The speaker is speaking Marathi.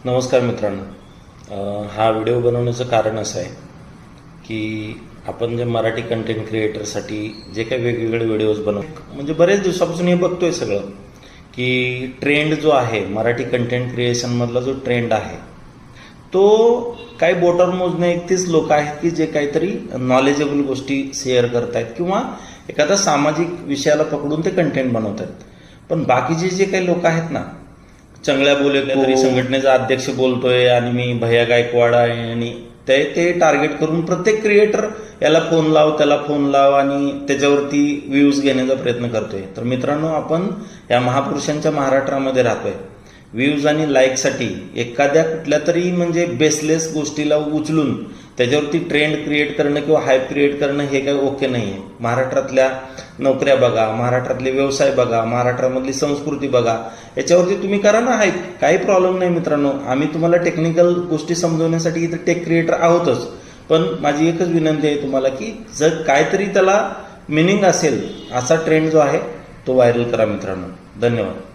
नमस्कार मित्रांनो. हा व्हिडिओ बनवण्याचं कारण असं आहे की आपण जे मराठी कंटेंट क्रिएटरसाठी जे काही वेगवेगळे व्हिडिओज बनवतो, म्हणजे बरेच दिवसापासून हे बघतोय सगळं की ट्रेंड जो आहे मराठी कंटेंट क्रिएशनमधला जो ट्रेंड आहे तो काही बोटावर मोजणे इतकेच लोक आहेत की जे काहीतरी नॉलेजेबल गोष्टी शेअर करतायत किंवा एखादा सामाजिक विषयाला पकडून ते कंटेंट बनवत आहेत. पण बाकीचे जे काही लोक आहेत ना, चांगल्या बोले तरी संघटनेचा अध्यक्ष बोलतोय आणि मी भैया गायकवाड आहे आणि ते टार्गेट करून प्रत्येक क्रिएटर याला फोन लाव त्याला फोन लाव आणि त्याच्यावरती व्ह्यूज घेण्याचा प्रयत्न करतोय. तर मित्रांनो, आपण या महापुरुषांच्या महाराष्ट्रामध्ये राहतोय. व्ह्यूज आणि लाईकसाठी एखाद्या कुठल्या तरी म्हणजे बेसलेस गोष्टीला उचलून त्याच्यावरती ट्रेंड क्रिएट करणं किंवा हायप क्रिएट करणं हे काही ओके नाही आहे. महाराष्ट्रातल्या नोकऱ्या बघा, महाराष्ट्रातले व्यवसाय बघा, महाराष्ट्रामधली संस्कृती बघा, याच्यावरती तुम्ही करा ना हायप, काही प्रॉब्लेम नाही मित्रांनो. आम्ही तुम्हाला टेक्निकल गोष्टी समजवण्यासाठी इथे टेक क्रिएटर आहोतच. पण माझी एकच विनंती आहे तुम्हाला की जर काहीतरी त्याला मिनिंग असेल असा ट्रेंड जो आहे तो व्हायरल करा मित्रांनो. धन्यवाद.